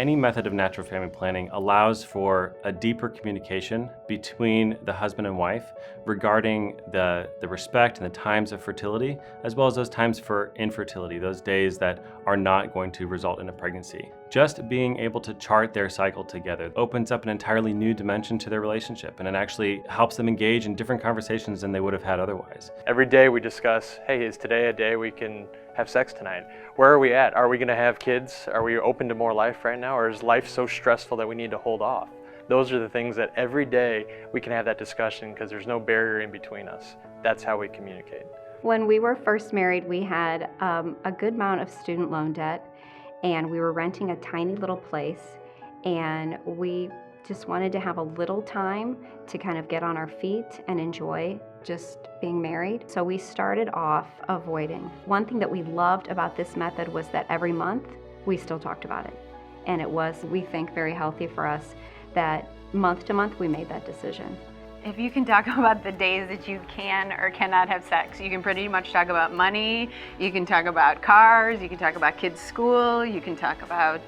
Any method of natural family planning allows for a deeper communication between the husband and wife regarding the respect and the times of fertility, as well as those times for infertility, those days that are not going to result in a pregnancy. Just being able to chart their cycle together opens up an entirely new dimension to their relationship, and it actually helps them engage in different conversations than they would have had otherwise. Every day we discuss, hey, is today a day we can have sex tonight? Where are we at? Are we going to have kids? Are we open to more life right now? Or is life so stressful that we need to hold off? Those are the things that every day we can have that discussion because there's no barrier in between us. That's how we communicate. When we were first married, we had a good amount of student loan debt, and we were renting a tiny little place, and we just wanted to have a little time to kind of get on our feet and enjoy just being married. So we started off avoiding. One thing that we loved about this method was that every month we still talked about it. And it was, we think, very healthy for us that month to month we made that decision. If you can talk about the days that you can or cannot have sex, you can pretty much talk about money, you can talk about cars, you can talk about kids' school, you can talk about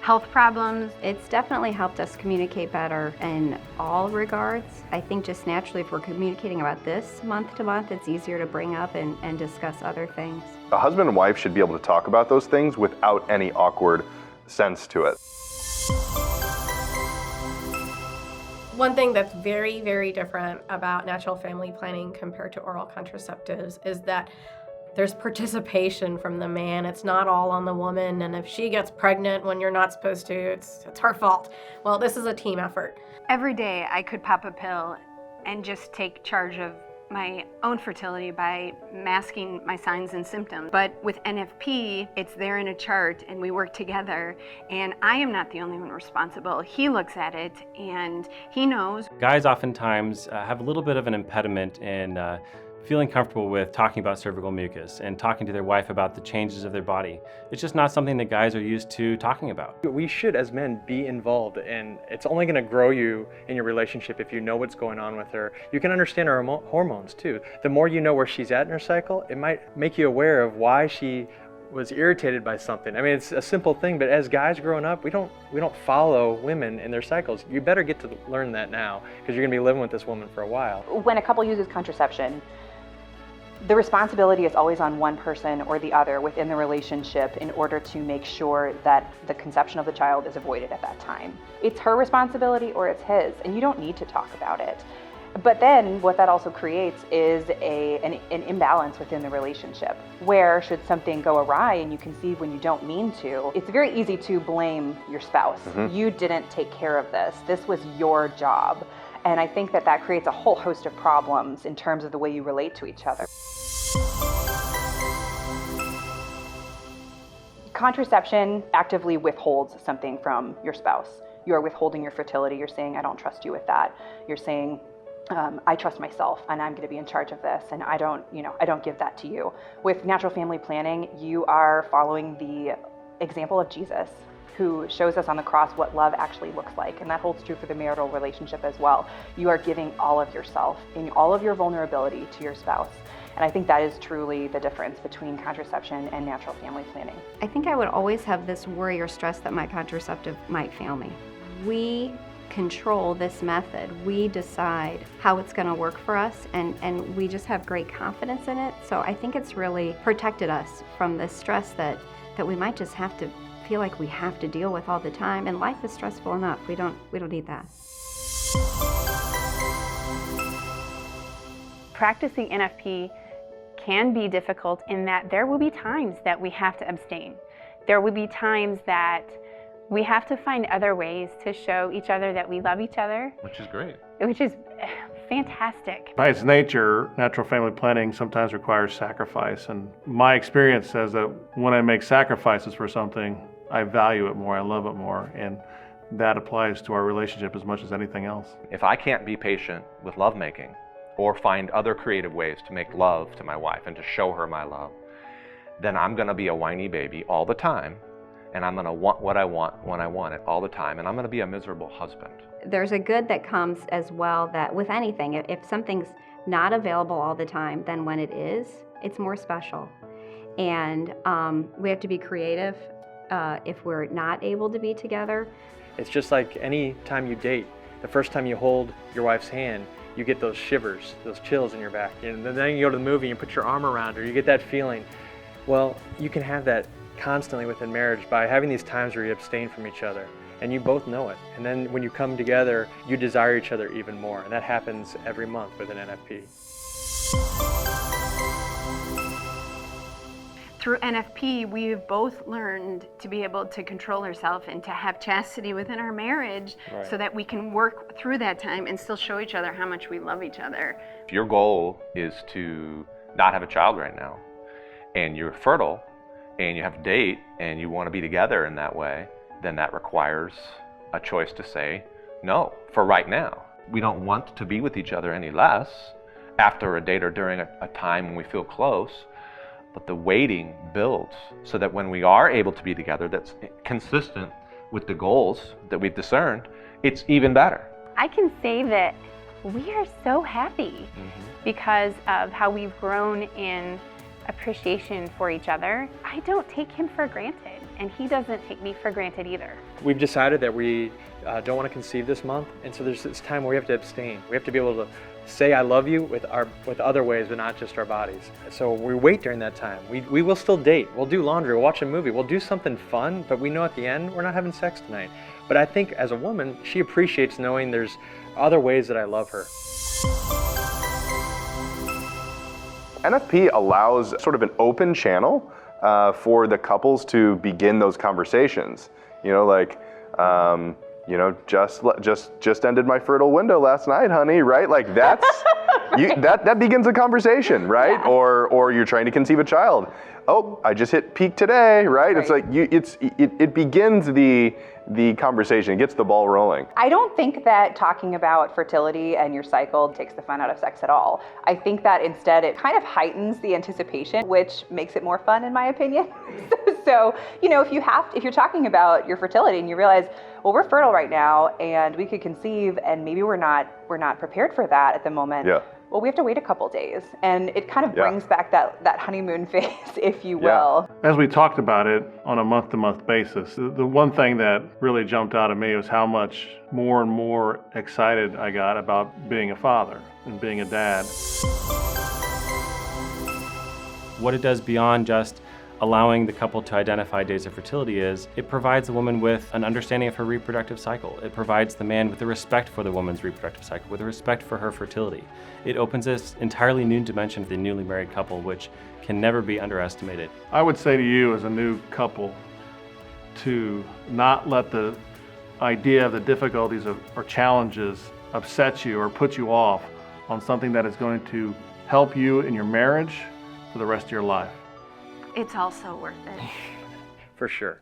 health problems. It's definitely helped us communicate better in all regards. I think just naturally if we're communicating about this month to month, it's easier to bring up and discuss other things. A husband and wife should be able to talk about those things without any awkward sense to it. One thing that's very, very different about natural family planning compared to oral contraceptives is that there's participation from the man. It's not all on the woman, and if she gets pregnant when you're not supposed to, it's her fault. Well, this is a team effort. Every day I could pop a pill and just take charge of my own fertility by masking my signs and symptoms. But with NFP, it's there in a chart and we work together, and I am not the only one responsible. He looks at it and he knows. Guys oftentimes have a little bit of an impediment in feeling comfortable with talking about cervical mucus and talking to their wife about the changes of their body. It's just not something that guys are used to talking about. We should, as men, be involved, and it's only going to grow you in your relationship if you know what's going on with her. You can understand her hormones too. The more you know where she's at in her cycle, it might make you aware of why she was irritated by something. I mean, it's a simple thing, but as guys growing up, we don't follow women in their cycles. You better get to learn that now, because you're going to be living with this woman for a while. When a couple uses contraception, the responsibility is always on one person or the other within the relationship in order to make sure that the conception of the child is avoided at that time. It's her responsibility or it's his, and you don't need to talk about it. But then what that also creates is an imbalance within the relationship, where should something go awry and you conceive when you don't mean to, it's very easy to blame your spouse. You didn't take care of this. This was your job. And I think that that creates a whole host of problems in terms of the way you relate to each other. Contraception actively withholds something from your spouse. You are withholding your fertility. You're saying, I don't trust you with that. You're saying, I trust myself and I'm going to be in charge of this, and I don't give that to you. With natural family planning, you are following the example of Jesus, who shows us on the cross what love actually looks like, and that holds true for the marital relationship as well. You are giving all of yourself and all of your vulnerability to your spouse. And I think that is truly the difference between contraception and natural family planning. I think I would always have this worry or stress that my contraceptive might fail me. We control this method. We decide how it's going to work for us, and we just have great confidence in it. So I think it's really protected us from the stress that we might just have to feel like we have to deal with all the time, and life is stressful enough. We don't need that. Practicing NFP can be difficult in that there will be times that we have to abstain. There will be times that we have to find other ways to show each other that we love each other. Which is great. Which is fantastic. By its nature, natural family planning sometimes requires sacrifice, and my experience says that when I make sacrifices for something, I value it more, I love it more, and that applies to our relationship as much as anything else. If I can't be patient with lovemaking or find other creative ways to make love to my wife and to show her my love, then I'm going to be a whiny baby all the time, and I'm going to want what I want when I want it all the time, and I'm going to be a miserable husband. There's a good that comes as well that with anything, if something's not available all the time, then when it is, it's more special. And we have to be creative if we're not able to be together. It's just like any time you date. The first time you hold your wife's hand, you get those shivers, those chills in your back. And then you go to the movie and you put your arm around her, you get that feeling. Well, you can have that constantly within marriage by having these times where you abstain from each other. And you both know it. And then when you come together, you desire each other even more. And that happens every month with an NFP. Through NFP, we've both learned to be able to control ourselves and to have chastity within our marriage, Right. so that we can work through that time and still show each other how much we love each other. If your goal is to not have a child right now, and you're fertile, and you have a date, and you want to be together in that way, then that requires a choice to say no for right now. We don't want to be with each other any less after a date or during a time when we feel close. But the waiting builds so that when we are able to be together, that's consistent with the goals that we've discerned, it's even better. I can say that we are so happy because of how we've grown in appreciation for each other. I don't take him for granted, and he doesn't take me for granted either. We've decided that we don't want to conceive this month, and so there's this time where we have to abstain. We have to be able to say I love you with other ways, but not just our bodies. So we wait during that time. We will still date. We'll do laundry, we'll watch a movie, we'll do something fun, but we know at the end we're not having sex tonight. But I think as a woman, she appreciates knowing there's other ways that I love her. NFP allows sort of an open channel for the couples to begin those conversations. You know, like, you know, just ended my fertile window last night, honey, right? Like that's, that begins a conversation, right? Yeah. Or you're trying to conceive a child. Oh, I just hit peak today, right? It's like, it begins the conversation, it gets the ball rolling. I don't think that talking about fertility and your cycle takes the fun out of sex at all. I think that instead it kind of heightens the anticipation, which makes it more fun in my opinion. So, you know, if you're talking about your fertility and you realize, well, we're fertile right now and we could conceive and maybe we're not prepared for that at the moment. Yeah. Well, we have to wait a couple days, and it kind of brings back that honeymoon phase, if you will. As we talked about it on a month-to-month basis, the one thing that really jumped out at me was how much more and more excited I got about being a father and being a dad. What it does beyond just allowing the couple to identify days of fertility is it provides the woman with an understanding of her reproductive cycle. It provides the man with a respect for the woman's reproductive cycle, with a respect for her fertility. It opens this entirely new dimension for the newly married couple, which can never be underestimated. I would say to you as a new couple to not let the idea of the difficulties or challenges upset you or put you off on something that is going to help you in your marriage for the rest of your life. It's also worth it. For sure.